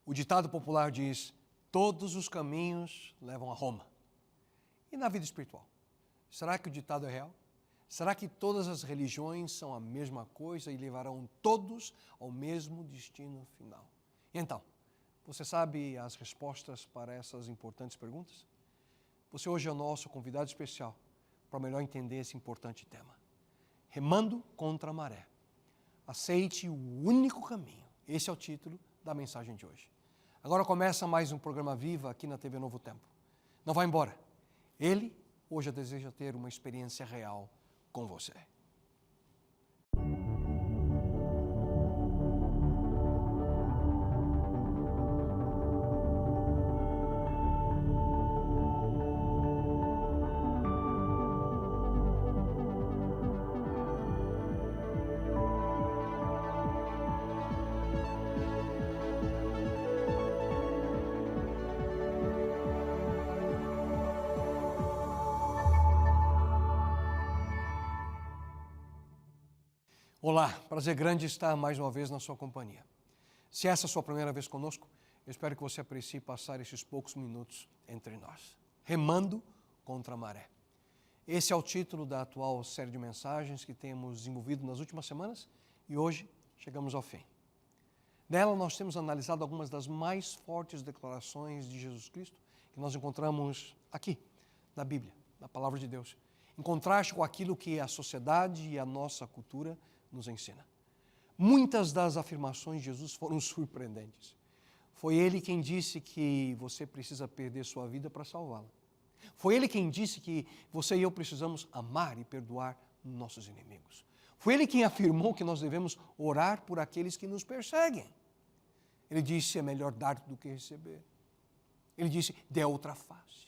O ditado popular diz: todos os caminhos levam a Roma. E na vida espiritual? Será que o ditado é real? Será que todas as religiões são a mesma coisa e levarão todos ao mesmo destino final? E então, você sabe as respostas para essas importantes perguntas? Você hoje é o nosso convidado especial para melhor entender esse importante tema. Remando contra a maré. Aceite o único caminho. Esse é o título da mensagem de hoje. Agora começa mais um programa Viva aqui na TV Novo Tempo. Não vá embora. Ele hoje deseja ter uma experiência real com você. Olá, prazer grande estar mais uma vez na sua companhia. Se essa é a sua primeira vez conosco, eu espero que você aprecie passar esses poucos minutos entre nós. Remando contra a maré. Esse é o título da atual série de mensagens que temos desenvolvido nas últimas semanas e hoje chegamos ao fim. Nela nós temos analisado algumas das mais fortes declarações de Jesus Cristo que nós encontramos aqui, na Bíblia, na Palavra de Deus, em contraste com aquilo que a sociedade e a nossa cultura nos ensina. Muitas das afirmações de Jesus foram surpreendentes. Foi ele quem disse que você precisa perder sua vida para salvá-la. Foi ele quem disse que você e eu precisamos amar e perdoar nossos inimigos. Foi ele quem afirmou que nós devemos orar por aqueles que nos perseguem. Ele disse: é melhor dar do que receber. Ele disse: dê outra face.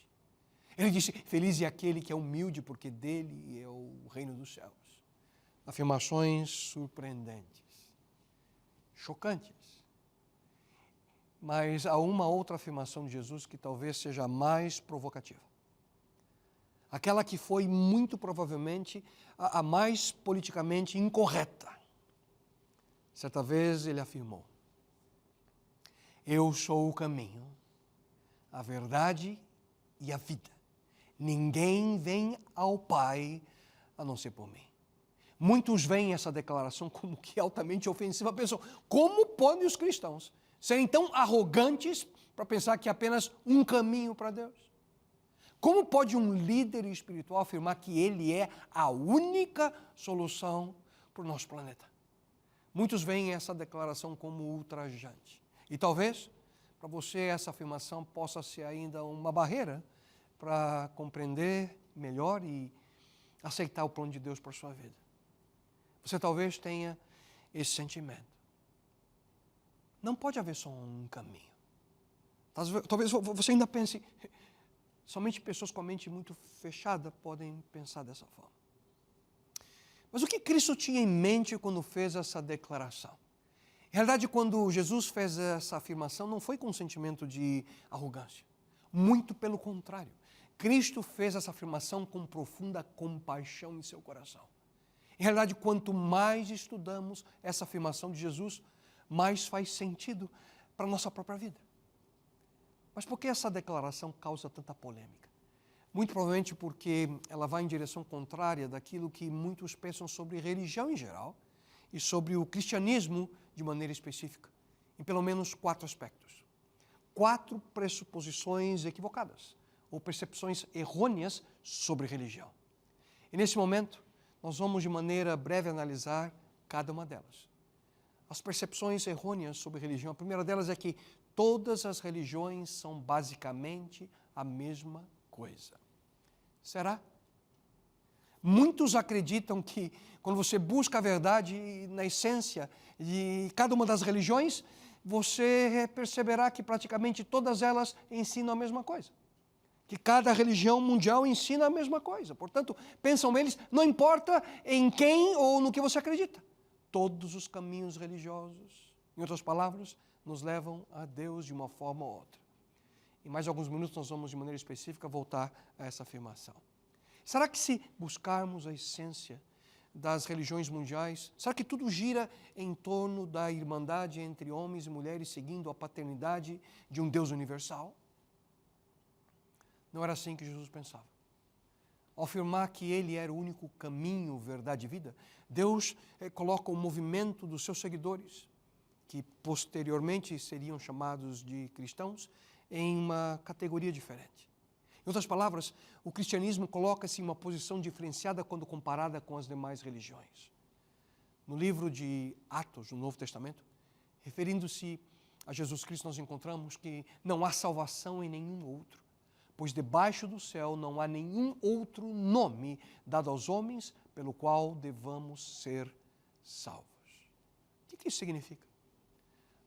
Ele disse: feliz é aquele que é humilde, porque dele é o reino dos céus. Afirmações surpreendentes, chocantes. Mas há uma outra afirmação de Jesus que talvez seja mais provocativa. Aquela que foi muito provavelmente a mais politicamente incorreta. Certa vez ele afirmou: eu sou o caminho, a verdade e a vida. Ninguém vem ao Pai a não ser por mim. Muitos veem essa declaração como que altamente ofensiva. Pensam, como podem os cristãos serem tão arrogantes para pensar que há apenas um caminho para Deus? Como pode um líder espiritual afirmar que ele é a única solução para o nosso planeta? Muitos veem essa declaração como ultrajante. E talvez, para você, essa afirmação possa ser ainda uma barreira para compreender melhor e aceitar o plano de Deus para a sua vida. Você talvez tenha esse sentimento. Não pode haver só um caminho. Talvez você ainda pense, somente pessoas com a mente muito fechada podem pensar dessa forma. Mas o que Cristo tinha em mente quando fez essa declaração? Em realidade, quando Jesus fez essa afirmação, não foi com um sentimento de arrogância. Muito pelo contrário. Cristo fez essa afirmação com profunda compaixão em seu coração. Em realidade, quanto mais estudamos essa afirmação de Jesus, mais faz sentido para a nossa própria vida. Mas por que essa declaração causa tanta polêmica? Muito provavelmente porque ela vai em direção contrária daquilo que muitos pensam sobre religião em geral e sobre o cristianismo de maneira específica, em pelo menos 4 aspectos. 4 pressuposições equivocadas ou percepções errôneas sobre religião. E nesse momento, nós vamos de maneira breve analisar cada uma delas. As percepções errôneas sobre religião, a primeira delas é que todas as religiões são basicamente a mesma coisa. Será? Muitos acreditam que quando você busca a verdade na essência de cada uma das religiões, você perceberá que praticamente todas elas ensinam a mesma coisa. Que cada religião mundial ensina a mesma coisa. Portanto, pensam eles, não importa em quem ou no que você acredita. Todos os caminhos religiosos, em outras palavras, nos levam a Deus de uma forma ou outra. Em mais alguns minutos nós vamos de maneira específica voltar a essa afirmação. Será que se buscarmos a essência das religiões mundiais? Será que tudo gira em torno da irmandade entre homens e mulheres, seguindo a paternidade de um Deus universal? Não era assim que Jesus pensava. Ao afirmar que Ele era o único caminho, verdade e vida, Deus coloca o movimento dos seus seguidores, que posteriormente seriam chamados de cristãos, em uma categoria diferente. Em outras palavras, o cristianismo coloca-se em uma posição diferenciada quando comparada com as demais religiões. No livro de Atos, no Novo Testamento, referindo-se a Jesus Cristo, nós encontramos que não há salvação em nenhum outro, pois debaixo do céu não há nenhum outro nome dado aos homens pelo qual devamos ser salvos. O que isso significa?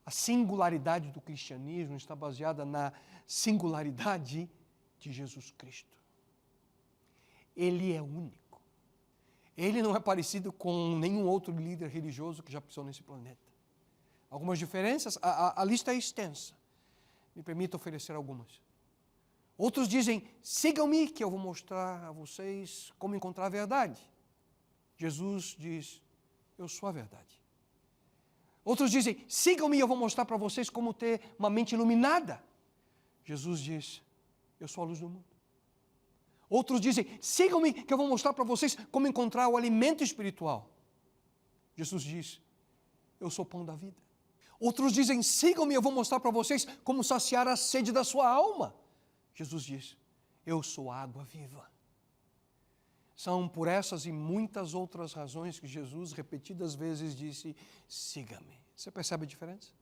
A singularidade do cristianismo está baseada na singularidade de Jesus Cristo. Ele é único. Ele não é parecido com nenhum outro líder religioso que já pisou nesse planeta. Algumas diferenças, a lista é extensa. Me permita oferecer algumas. Outros dizem, sigam-me que eu vou mostrar a vocês como encontrar a verdade. Jesus diz, eu sou a verdade. Outros dizem, sigam-me e eu vou mostrar para vocês como ter uma mente iluminada. Jesus diz, eu sou a luz do mundo. Outros dizem, sigam-me que eu vou mostrar para vocês como encontrar o alimento espiritual. Jesus diz, eu sou o pão da vida. Outros dizem, sigam-me, eu vou mostrar para vocês como saciar a sede da sua alma. Jesus diz, eu sou a água viva. São por essas e muitas outras razões que Jesus repetidas vezes disse, siga-me. Você percebe a diferença?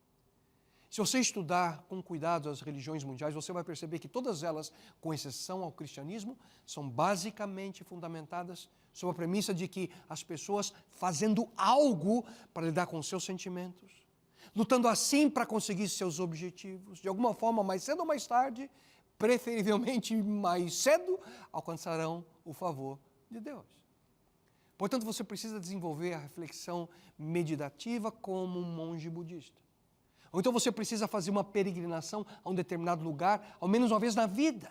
Se você estudar com cuidado as religiões mundiais, você vai perceber que todas elas, com exceção ao cristianismo, são basicamente fundamentadas sob a premissa de que as pessoas fazendo algo para lidar com seus sentimentos, lutando assim para conseguir seus objetivos, de alguma forma, mais cedo ou mais tarde, preferivelmente mais cedo, alcançarão o favor de Deus. Portanto, você precisa desenvolver a reflexão meditativa como um monge budista. Ou então você precisa fazer uma peregrinação a um determinado lugar, ao menos uma vez na vida.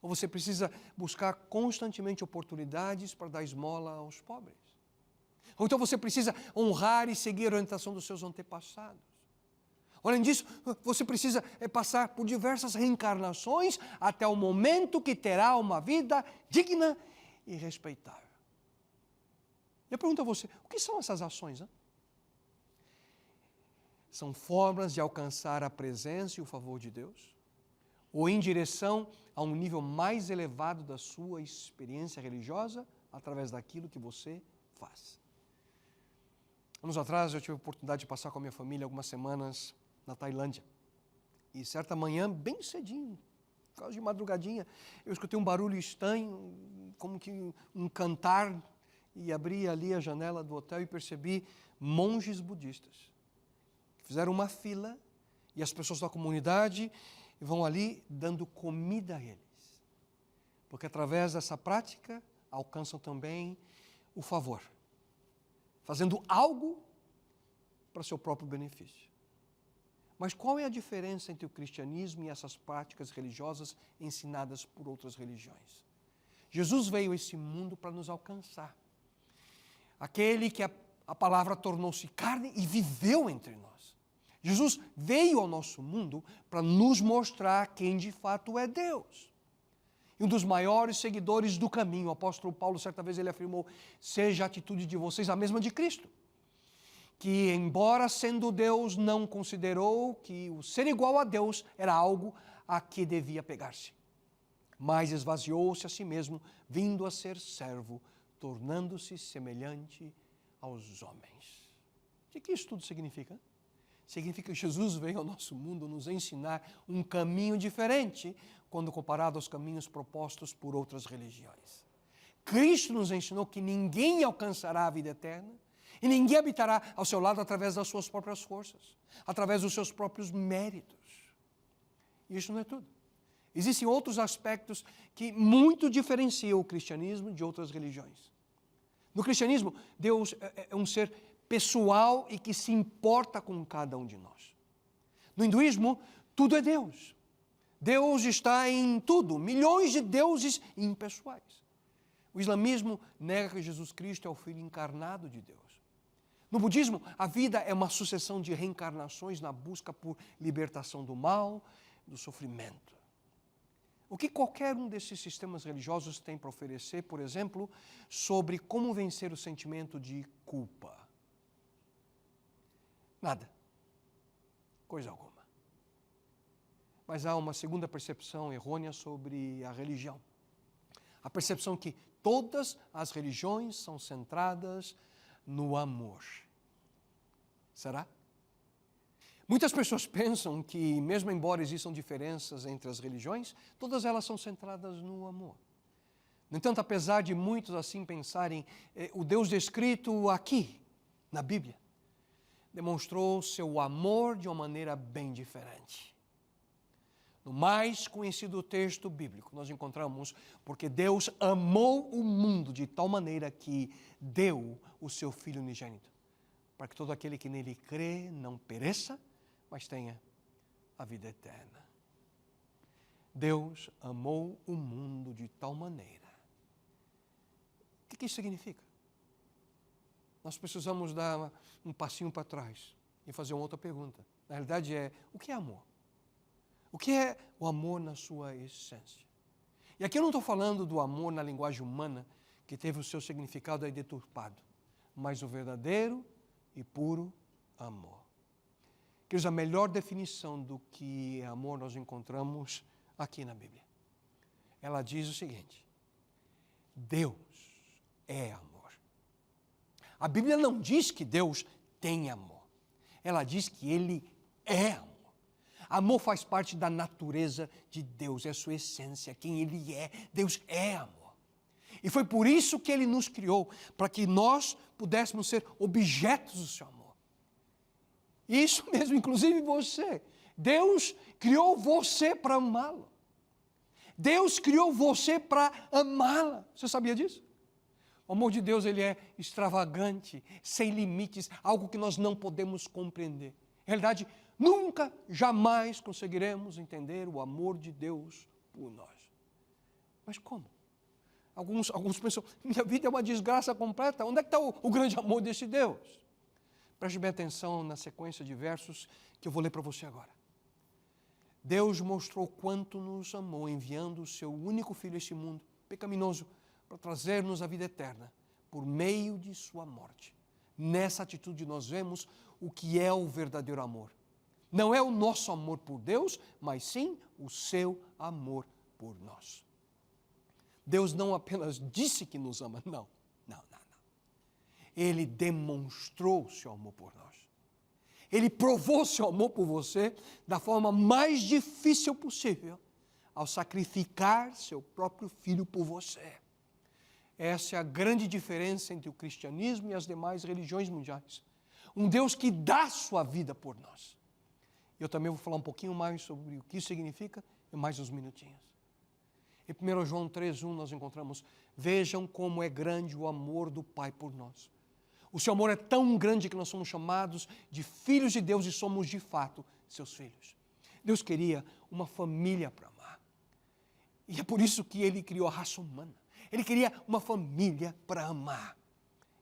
Ou você precisa buscar constantemente oportunidades para dar esmola aos pobres. Ou então você precisa honrar e seguir a orientação dos seus antepassados. Além disso, você precisa passar por diversas reencarnações até o momento que terá uma vida digna e respeitável. Eu pergunto a você, o que são essas ações? Hein? São formas de alcançar a presença e o favor de Deus? Ou em direção a um nível mais elevado da sua experiência religiosa através daquilo que você faz? Anos atrás eu tive a oportunidade de passar com a minha família algumas semanas na Tailândia. E certa manhã, bem cedinho, quase de madrugadinha, eu escutei um barulho estranho, como que um cantar, e abri ali a janela do hotel e percebi monges budistas. Fizeram uma fila e as pessoas da comunidade vão ali dando comida a eles. Porque através dessa prática alcançam também o favor, fazendo algo para seu próprio benefício. Mas qual é a diferença entre o cristianismo e essas práticas religiosas ensinadas por outras religiões? Jesus veio a esse mundo para nos alcançar. Aquele que a palavra tornou-se carne e viveu entre nós. Jesus veio ao nosso mundo para nos mostrar quem de fato é Deus. E um dos maiores seguidores do caminho, o apóstolo Paulo, certa vez ele afirmou, seja a atitude de vocês a mesma de Cristo, que embora sendo Deus, não considerou que o ser igual a Deus era algo a que devia pegar-se, mas esvaziou-se a si mesmo, vindo a ser servo, tornando-se semelhante aos homens. O que isso tudo significa? Significa que Jesus veio ao nosso mundo nos ensinar um caminho diferente quando comparado aos caminhos propostos por outras religiões. Cristo nos ensinou que ninguém alcançará a vida eterna e ninguém habitará ao seu lado através das suas próprias forças, através dos seus próprios méritos. E isso não é tudo. Existem outros aspectos que muito diferenciam o cristianismo de outras religiões. No cristianismo, Deus é um ser pessoal e que se importa com cada um de nós. No hinduísmo, tudo é Deus. Deus está em tudo, milhões de deuses impessoais. O islamismo nega que Jesus Cristo é o Filho encarnado de Deus. No budismo, a vida é uma sucessão de reencarnações na busca por libertação do mal, do sofrimento. O que qualquer um desses sistemas religiosos tem para oferecer, por exemplo, sobre como vencer o sentimento de culpa? Nada. Coisa alguma. Mas há uma segunda percepção errônea sobre a religião. A percepção que todas as religiões são centradas no amor. Será? Muitas pessoas pensam que, mesmo embora existam diferenças entre as religiões, todas elas são centradas no amor. No entanto, apesar de muitos assim pensarem, o Deus descrito aqui, na Bíblia, demonstrou seu amor de uma maneira bem diferente. No mais conhecido texto bíblico, nós encontramos porque Deus amou o mundo de tal maneira que deu o seu Filho unigênito, para que todo aquele que nele crê não pereça, mas tenha a vida eterna. Deus amou o mundo de tal maneira. O que isso significa? Nós precisamos dar um passinho para trás e fazer uma outra pergunta. Na realidade o que é amor? O que é o amor na sua essência? E aqui eu não estou falando do amor na linguagem humana, que teve o seu significado aí deturpado, mas o verdadeiro e puro amor. Queridos, a melhor definição do que é amor nós encontramos aqui na Bíblia. Ela diz o seguinte: Deus é amor. A Bíblia não diz que Deus tem amor. Ela diz que Ele é amor. Amor faz parte da natureza de Deus, é a sua essência, quem Ele é. Deus é amor. E foi por isso que Ele nos criou, para que nós pudéssemos ser objetos do seu amor. Isso mesmo, inclusive você. Deus criou você para amá-lo. Deus criou você para amá-la. Você sabia disso? O amor de Deus, ele é extravagante, sem limites, algo que nós não podemos compreender. Em realidade, nunca, jamais conseguiremos entender o amor de Deus por nós. Mas como? Alguns pensam, minha vida é uma desgraça completa. Onde é que está o grande amor desse Deus? Preste bem atenção na sequência de versos que eu vou ler para você agora. Deus mostrou quanto nos amou, enviando o seu único Filho a este mundo pecaminoso, para trazer-nos a vida eterna, por meio de sua morte. Nessa atitude nós vemos o que é o verdadeiro amor. Não é o nosso amor por Deus, mas sim o seu amor por nós. Deus não apenas disse que nos ama, não. Ele demonstrou o seu amor por nós. Ele provou seu amor por você da forma mais difícil possível, ao sacrificar seu próprio filho por você. Essa é a grande diferença entre o cristianismo e as demais religiões mundiais. Um Deus que dá sua vida por nós. Eu também vou falar um pouquinho mais sobre o que isso significa em mais uns minutinhos. Em 1 João 3,1 nós encontramos: vejam como é grande o amor do Pai por nós. O seu amor é tão grande que nós somos chamados de filhos de Deus e somos de fato seus filhos. Deus queria uma família para amar. E é por isso que Ele criou a raça humana. Ele queria uma família para amar.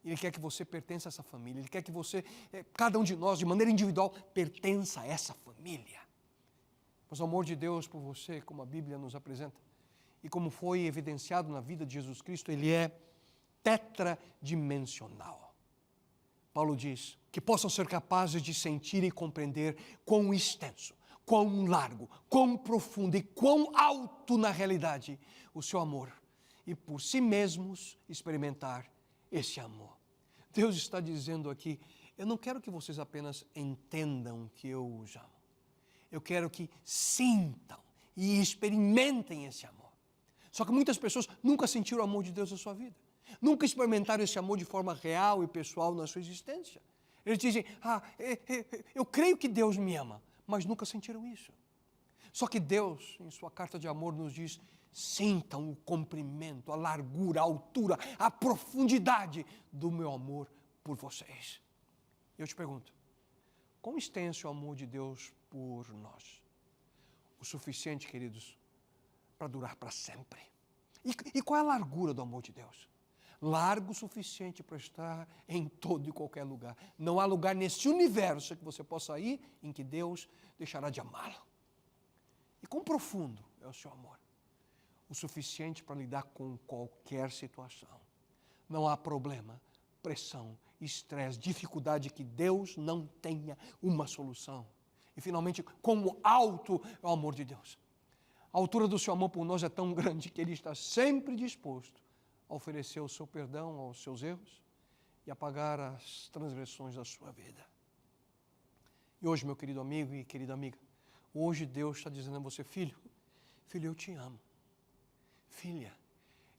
Ele quer que você pertença a essa família. Ele quer que você, cada um de nós, de maneira individual, pertença a essa família. Mas o amor de Deus por você, como a Bíblia nos apresenta, e como foi evidenciado na vida de Jesus Cristo, ele é tetradimensional. Paulo diz que possam ser capazes de sentir e compreender quão extenso, quão largo, quão profundo e quão alto na realidade o seu amor, e por si mesmos experimentar esse amor. Deus está dizendo aqui: eu não quero que vocês apenas entendam que eu os amo. Eu quero que sintam e experimentem esse amor. Só que muitas pessoas nunca sentiram o amor de Deus na sua vida. Nunca experimentaram esse amor de forma real e pessoal na sua existência. Eles dizem: eu creio que Deus me ama, mas nunca sentiram isso. Só que Deus, em sua carta de amor, nos diz: sintam o comprimento, a largura, a altura, a profundidade do meu amor por vocês. Eu te pergunto, quão extenso é o amor de Deus por nós? O suficiente, queridos, para durar para sempre. E qual é a largura do amor de Deus? Largo o suficiente para estar em todo e qualquer lugar. Não há lugar nesse universo que você possa ir em que Deus deixará de amá-lo. E quão profundo é o seu amor? O suficiente para lidar com qualquer situação. Não há problema, pressão, estresse, dificuldade que Deus não tenha uma solução. E finalmente, como alto é o amor de Deus. A altura do seu amor por nós é tão grande que Ele está sempre disposto a oferecer o seu perdão aos seus erros e a pagar as transgressões da sua vida. E hoje, meu querido amigo e querida amiga, hoje Deus está dizendo a você, filho, eu te amo. Filha,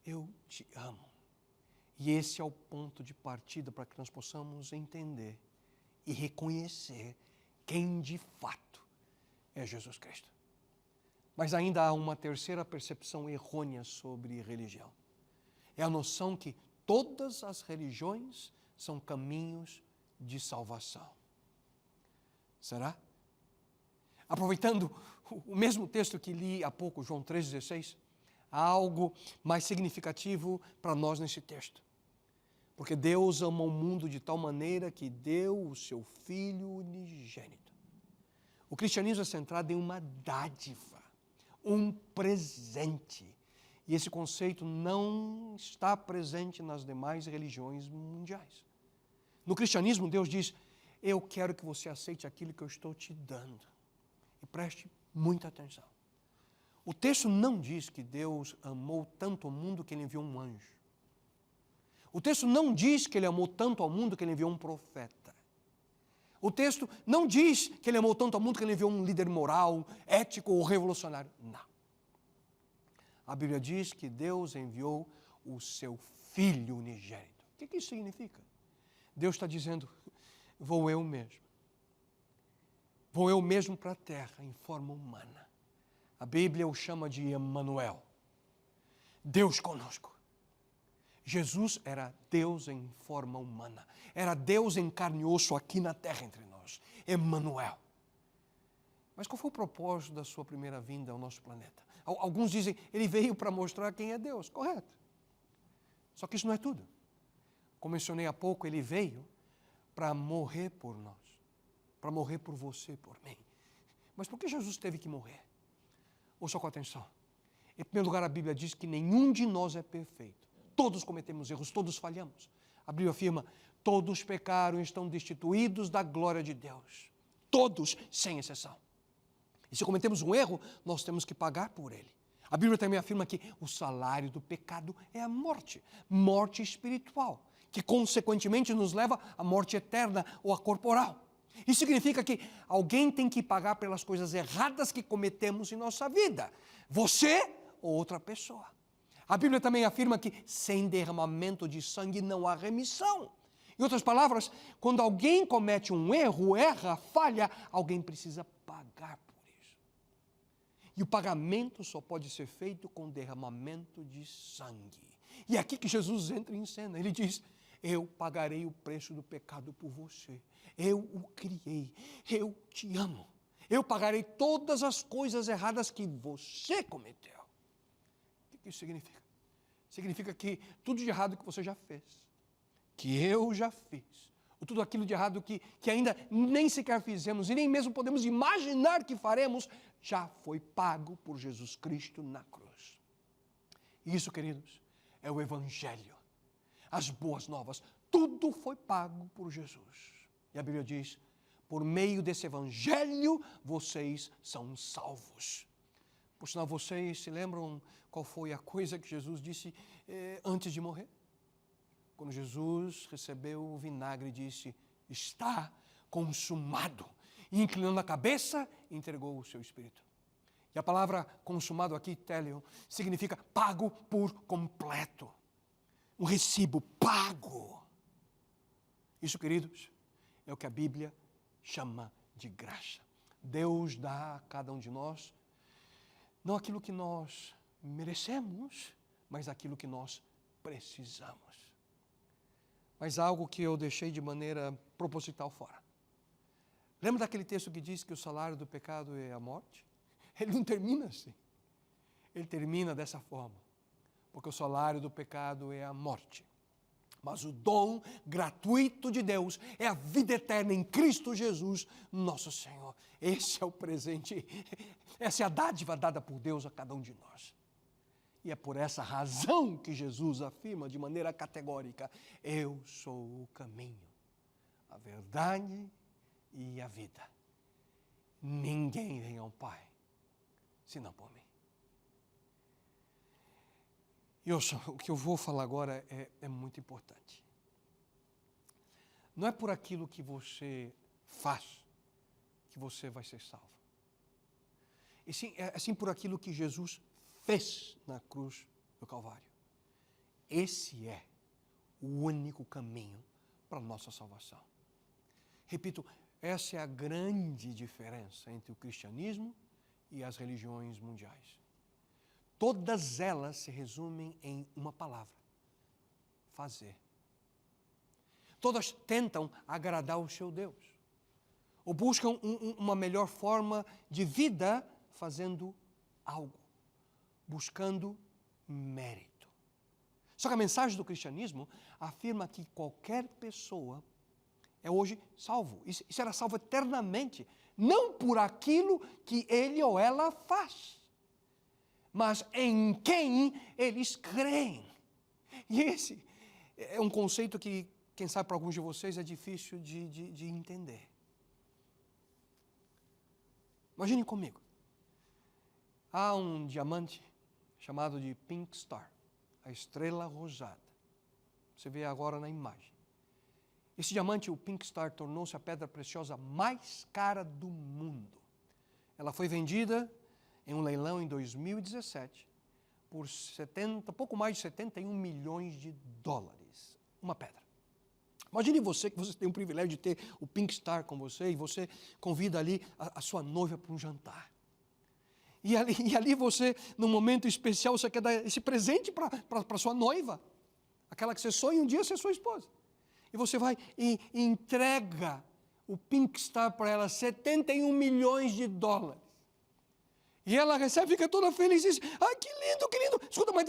eu te amo. E esse é o ponto de partida para que nós possamos entender e reconhecer quem de fato é Jesus Cristo. Mas ainda há uma terceira percepção errônea sobre religião. É a noção que todas as religiões são caminhos de salvação. Será? Aproveitando o mesmo texto que li há pouco, João 3,16, há algo mais significativo para nós nesse texto. Porque Deus ama o mundo de tal maneira que deu o seu Filho unigênito. O cristianismo é centrado em uma dádiva, um presente. E esse conceito não está presente nas demais religiões mundiais. No cristianismo, Deus diz, eu quero que você aceite aquilo que eu estou te dando. E preste muita atenção. O texto não diz que Deus amou tanto o mundo que Ele enviou um anjo. O texto não diz que Ele amou tanto ao mundo que Ele enviou um profeta. O texto não diz que Ele amou tanto ao mundo que Ele enviou um líder moral, ético ou revolucionário. Não. A Bíblia diz que Deus enviou o seu Filho unigênito. O que isso significa? Deus está dizendo, vou eu mesmo. Vou eu mesmo para a terra em forma humana. A Bíblia o chama de Emanuel. Deus conosco. Jesus era Deus em forma humana. Era Deus em carne e osso aqui na terra entre nós. Emanuel. Mas qual foi o propósito da sua primeira vinda ao nosso planeta? Alguns dizem, ele veio para mostrar quem é Deus. Correto. Só que isso não é tudo. Como mencionei há pouco, ele veio para morrer por nós. Para morrer por você, por mim. Mas por que Jesus teve que morrer? Ouça com atenção. Em primeiro lugar, a Bíblia diz que nenhum de nós é perfeito. Todos cometemos erros, todos falhamos. A Bíblia afirma, todos pecaram e estão destituídos da glória de Deus. Todos, sem exceção. E se cometemos um erro, nós temos que pagar por ele. A Bíblia também afirma que o salário do pecado é a morte. Morte espiritual, que consequentemente nos leva à morte eterna ou à corporal. Isso significa que alguém tem que pagar pelas coisas erradas que cometemos em nossa vida. Você ou outra pessoa. A Bíblia também afirma que sem derramamento de sangue não há remissão. Em outras palavras, quando alguém comete um erro, erra, falha, alguém precisa pagar por isso. E o pagamento só pode ser feito com derramamento de sangue. E é aqui que Jesus entra em cena. Ele diz, eu pagarei o preço do pecado por você. Eu o criei. Eu te amo. Eu pagarei todas as coisas erradas que você cometeu. O que isso significa? Significa que tudo de errado que você já fez, que eu já fiz, ou tudo aquilo de errado que ainda nem sequer fizemos e nem mesmo podemos imaginar que faremos, já foi pago por Jesus Cristo na cruz. Isso, queridos, é o Evangelho. As boas novas, tudo foi pago por Jesus. E a Bíblia diz, por meio desse Evangelho, vocês são salvos. Por sinal, vocês se lembram qual foi a coisa que Jesus disse antes de morrer? Quando Jesus recebeu o vinagre, disse, está consumado. E inclinando a cabeça, entregou o seu espírito. E a palavra consumado aqui, teleo, significa pago por completo. Um recibo pago. Isso, queridos, é o que a Bíblia chama de graça. Deus dá a cada um de nós, não aquilo que nós merecemos, mas aquilo que nós precisamos. Mas algo que eu deixei de maneira proposital fora. Lembra daquele texto que diz que o salário do pecado é a morte? Ele não termina assim. Ele termina dessa forma. porque o salário do pecado é a morte. Mas o dom gratuito de Deus é a vida eterna em Cristo Jesus, nosso Senhor. Esse é o presente, essa é a dádiva dada por Deus a cada um de nós. E é por essa razão que Jesus afirma de maneira categórica: eu sou o caminho, a verdade e a vida. Ninguém vem ao Pai, senão por mim. E o que eu vou falar agora é muito importante. Não é por aquilo que você faz que você vai ser salvo. E sim, é sim por aquilo que Jesus fez na cruz do Calvário. Esse é o único caminho para a nossa salvação. Repito, essa é a grande diferença entre o cristianismo e as religiões mundiais. Todas elas se resumem em uma palavra: fazer. Todas tentam agradar o seu Deus, ou buscam uma melhor forma de vida fazendo algo, buscando mérito. Só que a mensagem do cristianismo afirma que qualquer pessoa é hoje salvo, e será salvo eternamente, não por aquilo que ele ou ela faz, mas em quem eles creem. E esse é um conceito que, quem sabe para alguns de vocês, é difícil de entender. Imagine comigo. Há um diamante chamado de Pink Star, a estrela rosada. Você vê agora na imagem. Esse diamante, o Pink Star, tornou-se a pedra preciosa mais cara do mundo. Ela foi vendida em um leilão em 2017 por pouco mais de 71 milhões de dólares. Uma pedra. Imagine você que você tem o privilégio de ter o Pink Star com você e você convida ali a sua noiva para um jantar. E ali você, num momento especial, você quer dar esse presente para sua noiva, aquela que você sonha um dia ser sua esposa. E você vai e entrega o Pink Star para ela, 71 milhões de dólares. E ela recebe, fica toda feliz e diz: ai, que lindo, que lindo. Escuta, mas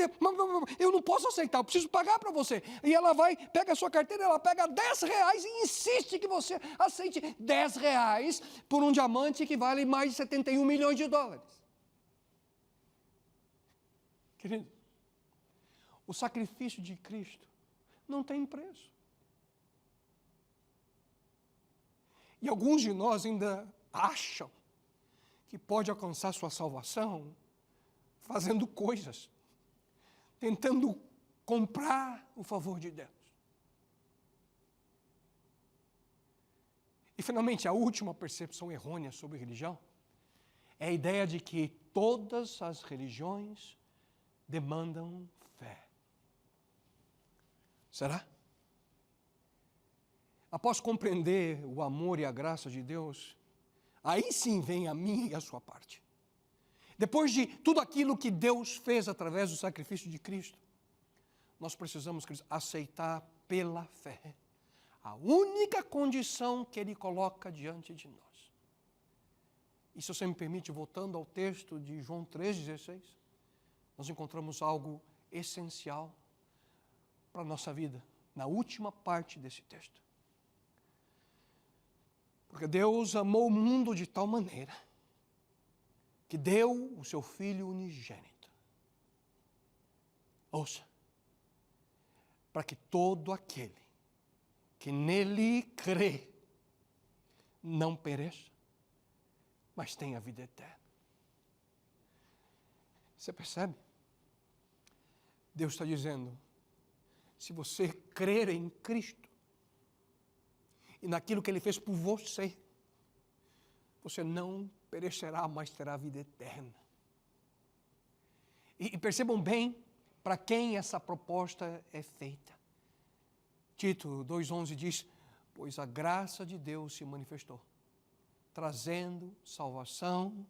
eu não posso aceitar, eu preciso pagar para você. E ela vai, pega a sua carteira, ela pega R$10 e insiste que você aceite R$10 por um diamante que vale mais de 71 milhões de dólares. Querido, o sacrifício de Cristo não tem preço. E alguns de nós ainda acham que pode alcançar sua salvação fazendo coisas, tentando comprar o favor de Deus. E finalmente, a última percepção errônea sobre religião é a ideia de que todas as religiões demandam fé. Será? Após compreender o amor e a graça de Deus, aí sim vem a minha e a sua parte. Depois de tudo aquilo que Deus fez através do sacrifício de Cristo, nós precisamos aceitar pela fé a única condição que Ele coloca diante de nós. E se você me permite, voltando ao texto de João 3,16, nós encontramos algo essencial para a nossa vida, na última parte desse texto. Porque Deus amou o mundo de tal maneira que deu o seu Filho unigênito. Ouça, para que todo aquele que nele crê não pereça, mas tenha vida eterna. Você percebe? Deus está dizendo: se você crer em Cristo e naquilo que Ele fez por você, você não perecerá, mas terá vida eterna. E percebam bem para quem essa proposta é feita. Tito 2,11 diz: pois a graça de Deus se manifestou, trazendo salvação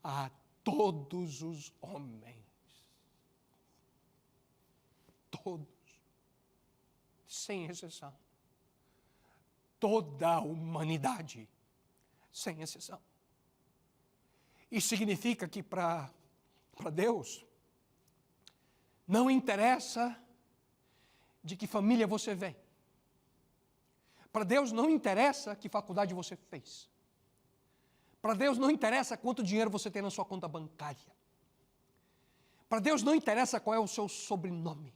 a todos os homens. Todos, sem exceção. Toda a humanidade, sem exceção. Isso significa que para Deus, Não interessa de que família você vem. Para Deus não interessa que faculdade você fez. Para Deus não interessa quanto dinheiro você tem na sua conta bancária. Para Deus não interessa qual é o seu sobrenome.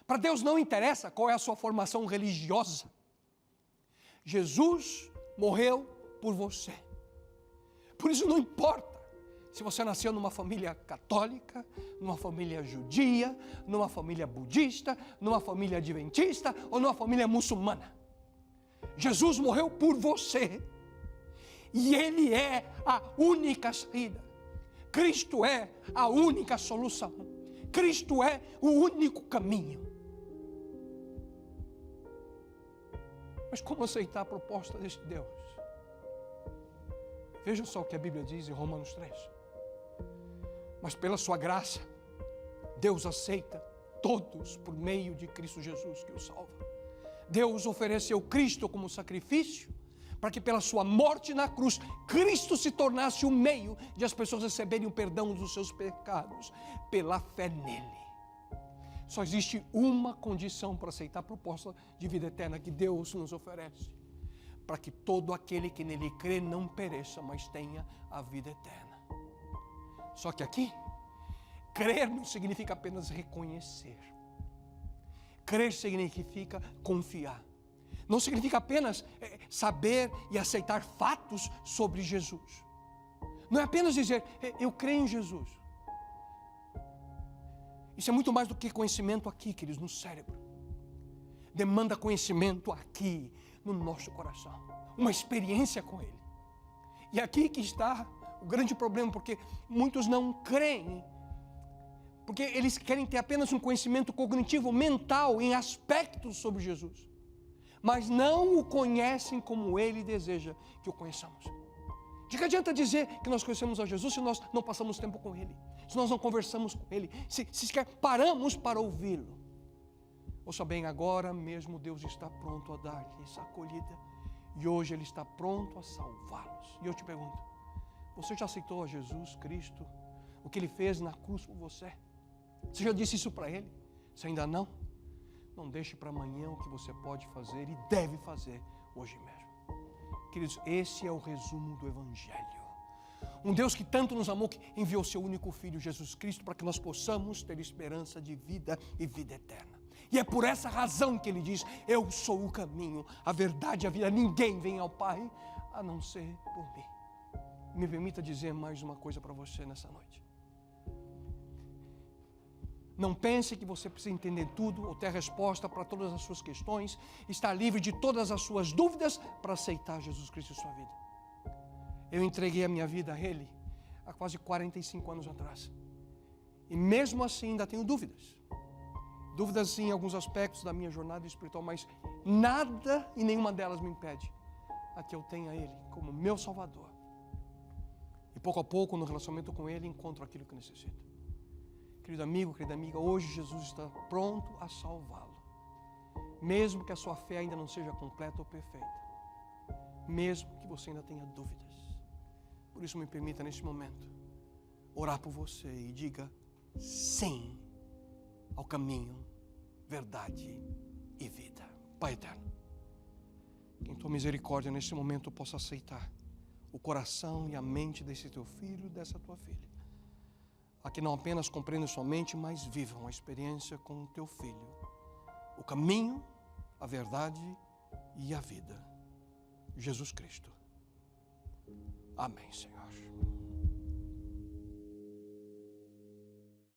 Para Deus não interessa qual é a sua formação religiosa. Jesus morreu por você. Por isso não importa se você nasceu numa família católica, numa família judia, numa família budista, numa família adventista ou numa família muçulmana. Jesus morreu por você. E Ele é a única saída. Cristo é a única solução. Cristo é o único caminho. Mas como aceitar a proposta deste Deus? Veja só o que a Bíblia diz em Romanos 3. Mas pela sua graça, Deus aceita todos por meio de Cristo Jesus que o salva. Deus ofereceu Cristo como sacrifício para que pela sua morte na cruz, Cristo se tornasse o meio de as pessoas receberem o perdão dos seus pecados, pela fé nele. Só existe uma condição para aceitar a proposta de vida eterna que Deus nos oferece, para que todo aquele que nele crê não pereça, mas tenha a vida eterna. Só que aqui, crer não significa apenas reconhecer. Crer significa confiar. Não significa apenas saber e aceitar fatos sobre Jesus. Não é apenas dizer, eu creio em Jesus. Isso é muito mais do que conhecimento aqui, queridos, no cérebro. Demanda conhecimento aqui, no nosso coração. Uma experiência com Ele. E aqui que está o grande problema, porque muitos não creem, porque eles querem ter apenas um conhecimento cognitivo, mental, em aspectos sobre Jesus. Mas não o conhecem como Ele deseja que o conheçamos. De que adianta dizer que nós conhecemos a Jesus se nós não passamos tempo com Ele? Se nós não conversamos com Ele? Se sequer paramos para ouvi-lo? Ouça bem, agora mesmo Deus está pronto a dar-lhes a acolhida. E hoje Ele está pronto a salvá-los. E eu te pergunto, você já aceitou a Jesus Cristo? O que Ele fez na cruz por você? Você já disse isso para Ele? Se ainda não, não deixe para amanhã o que você pode fazer e deve fazer hoje mesmo. Queridos, esse é o resumo do Evangelho. Um Deus que tanto nos amou que enviou seu único Filho, Jesus Cristo, para que nós possamos ter esperança de vida e vida eterna. E é por essa razão que Ele diz, eu sou o caminho, a verdade e a vida. Ninguém vem ao Pai a não ser por mim. Me permita dizer mais uma coisa para você nessa noite. Não pense que você precisa entender tudo ou ter a resposta para todas as suas questões, estar livre de todas as suas dúvidas para aceitar Jesus Cristo em sua vida. Eu entreguei a minha vida a Ele há quase 45 anos atrás. E mesmo assim ainda tenho dúvidas. Dúvidas em alguns aspectos da minha jornada espiritual, mas nada e nenhuma delas me impede a que eu tenha Ele como meu Salvador. E pouco a pouco, no relacionamento com Ele, encontro aquilo que necessito. Querido amigo, querida amiga, hoje Jesus está pronto a salvá-lo. Mesmo que a sua fé ainda não seja completa ou perfeita. Mesmo que você ainda tenha dúvidas. Por isso me permita neste momento orar por você e diga sim ao caminho, verdade e vida. Pai eterno, que em tua misericórdia neste momento eu possa aceitar o coração e a mente desse teu filho e dessa tua filha. A que não apenas compreendam somente, mas vivam a experiência com o teu Filho. O caminho, a verdade e a vida. Jesus Cristo. Amém, Senhor.